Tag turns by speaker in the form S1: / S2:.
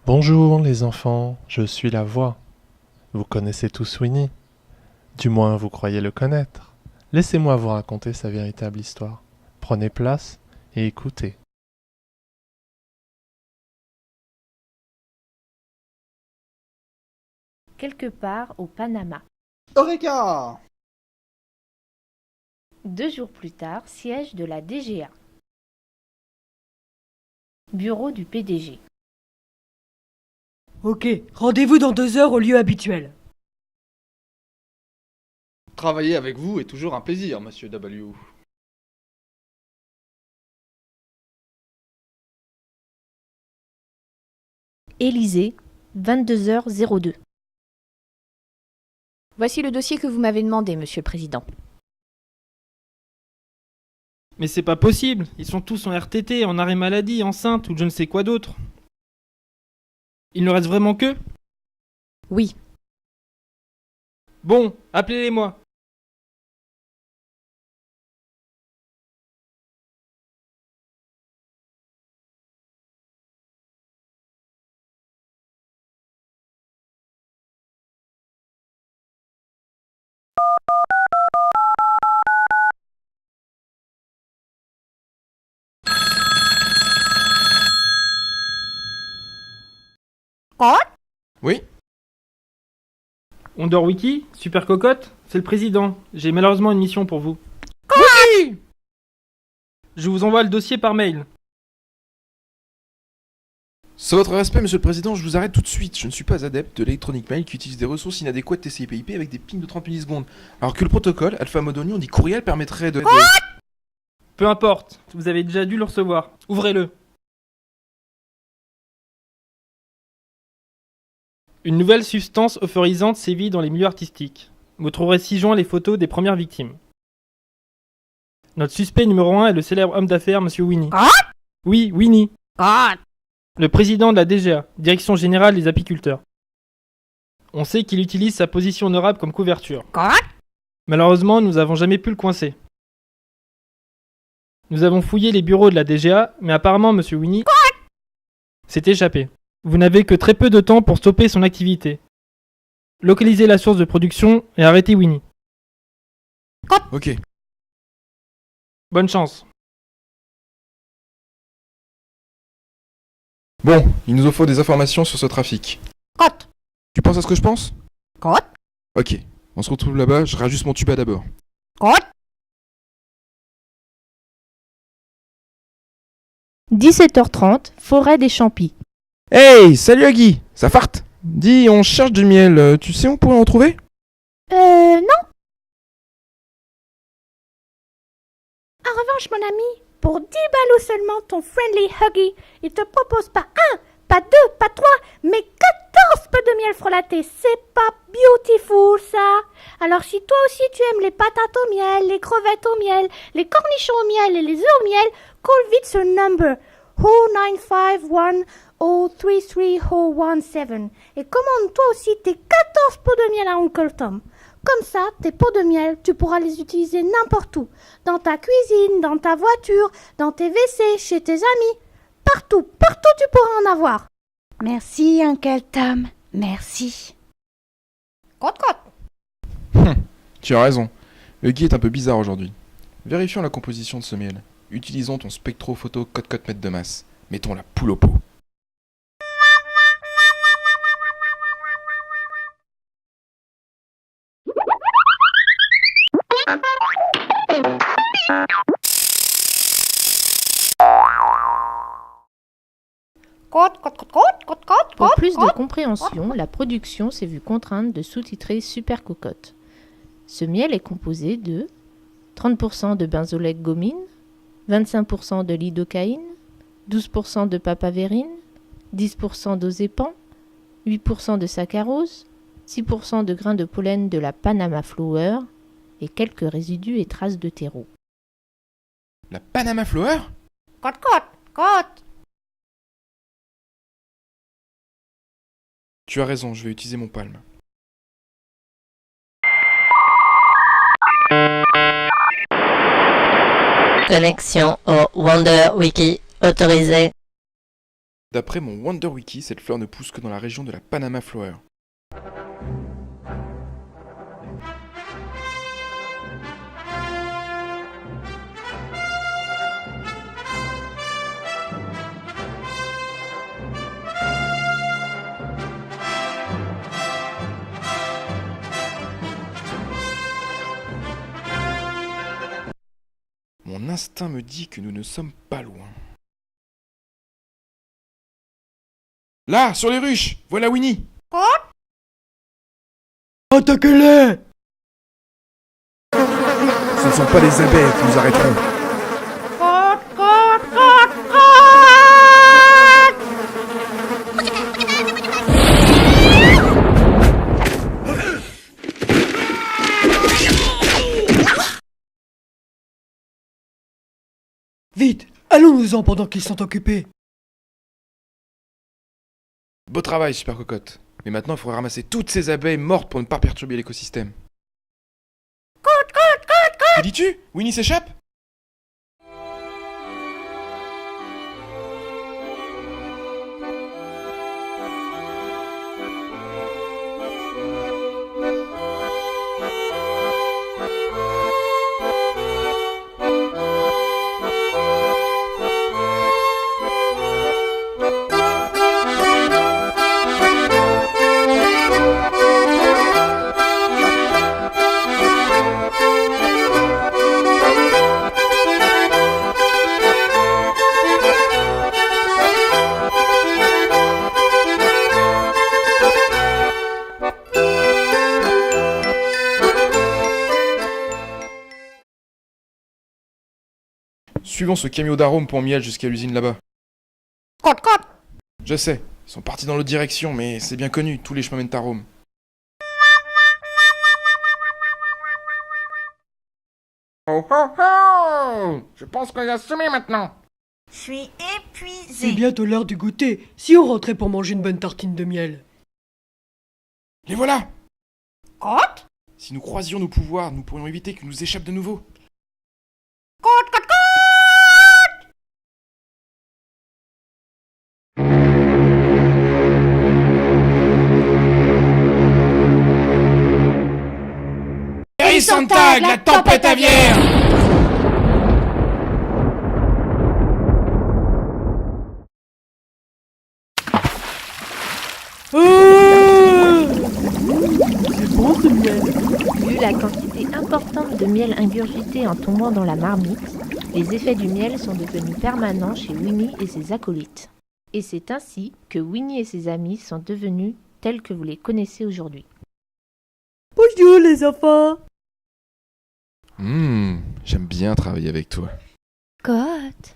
S1: Bonjour les enfants, je suis la voix. Vous connaissez tous Winnie. Du moins vous croyez le connaître. Laissez-moi vous raconter sa véritable histoire. Prenez place et écoutez.
S2: Quelque part au Panama.
S3: Eureka!
S2: 2 jours plus tard, siège de la DGA. Bureau du PDG.
S4: Ok, rendez-vous dans 2 heures au lieu habituel.
S3: Travailler avec vous est toujours un plaisir, monsieur W.
S2: Élysée, 22h02.
S5: Voici le dossier que vous m'avez demandé, monsieur le président.
S6: Mais c'est pas possible, ils sont tous en RTT, en arrêt maladie, enceintes ou je ne sais quoi d'autre. Il ne reste vraiment que?
S5: Oui.
S6: Bon, appelez-les-moi.
S3: Oui?
S6: Ondor Wiki, super cocotte, c'est le président. J'ai malheureusement une mission pour vous.
S3: Oui!
S6: Je vous envoie le dossier par mail.
S7: Sur votre respect, monsieur le président, je vous arrête tout de suite. Je ne suis pas adepte de l'électronique mail qui utilise des ressources inadéquates TCP/IP avec des pings de 30 millisecondes. Alors que le protocole Alpha Mode Oignon dit courriel permettrait de...
S6: Peu importe, vous avez déjà dû le recevoir. Ouvrez-le. Une nouvelle substance euphorisante sévit dans les milieux artistiques. Vous trouverez ci-joint les photos des premières victimes. Notre suspect numéro 1 est le célèbre homme d'affaires monsieur Winnie. Oui, Winnie. Le président de la DGA, Direction Générale des Apiculteurs. On sait qu'il utilise sa position honorable comme couverture. Malheureusement, nous n'avons jamais pu le coincer. Nous avons fouillé les bureaux de la DGA, mais apparemment monsieur Winnie s'est échappé. Vous n'avez que très peu de temps pour stopper son activité. Localisez la source de production et arrêtez Winnie.
S7: Ok.
S6: Bonne chance.
S7: Bon, il nous faut des informations sur ce trafic. Tu penses à ce que je pense? Ok. On se retrouve là-bas, je rajuste mon tuba d'abord.
S2: 17h30, forêt des Champis.
S7: Hey, salut Agui! Ça farte! Dis, on cherche du miel, tu sais où on pourrait en trouver?
S8: Non. En revanche, mon ami, pour 10 ballots seulement, ton friendly Huggy, il te propose pas 1, pas 2, pas 3, mais 14 peu de miel frelaté. C'est pas beautiful, ça? Alors, si toi aussi tu aimes les patates au miel, les crevettes au miel, les cornichons au miel et les œufs au miel, call vite ce number 0951033017 et commande toi aussi tes 14 pots de miel à Uncle Tom. Comme ça, tes pots de miel, tu pourras les utiliser n'importe où. Dans ta cuisine, dans ta voiture, dans tes WC, chez tes amis. Partout tu pourras en avoir. Merci, Uncle Tom. Merci.
S7: Tu as raison. Huggy est un peu bizarre aujourd'hui. Vérifions la composition de ce miel. Utilisons ton spectrophoto code mètre de masse. Mettons la poule au pot.
S2: Pour plus de compréhension, la production s'est vue contrainte de sous-titrer Super Cocotte. Ce miel est composé de 30% de benzoate gomine, 25% de lidocaïne, 12% de papavérine, 10% d'ozépan, 8% de saccharose, 6% de grains de pollen de la Panama Flower et quelques résidus et traces de terreau.
S7: La Panama Flower? Tu as raison, je vais utiliser mon palme.
S9: Connexion au Wonder Wiki autorisée.
S7: D'après mon Wonder Wiki, cette fleur ne pousse que dans la région de la Panama Flower. Mon instinct me dit que nous ne sommes pas loin. Là, sur les ruches, voilà Winnie.
S4: Attaquez-les!
S7: Ce ne sont pas les abeilles qui nous arrêteront.
S4: Vite, allons-nous-en pendant qu'ils sont occupés.
S7: Beau travail, Super Cocotte. Mais maintenant, il faudra ramasser toutes ces abeilles mortes pour ne pas perturber l'écosystème. Que dis-tu? Winnie s'échappe? Suivons ce camion d'arômes pour miel jusqu'à l'usine là-bas. Je sais, ils sont partis dans l'autre direction, mais c'est bien connu, tous les chemins mènent à Rome.
S9: Oh oh oh! Je pense qu'on a semé maintenant.
S10: Je suis
S4: C'est
S10: épuisée.
S4: bientôt l'heure du goûter. Si on rentrait pour manger une bonne tartine de miel.
S7: Les voilà!
S10: Crotte?
S7: Si nous croisions nos pouvoirs, nous pourrions éviter qu'ils nous échappent de nouveau.
S10: Crotte, crotte, crotte!
S7: Sontag, la tempête aviaire!
S4: C'est bon ce miel.
S2: Vu la quantité importante de miel ingurgité en tombant dans la marmite, les effets du miel sont devenus permanents chez Winnie et ses acolytes. Et c'est ainsi que Winnie et ses amis sont devenus tels que vous les connaissez aujourd'hui.
S4: Bonjour les enfants.
S7: J'aime bien travailler avec toi.
S5: Cotte.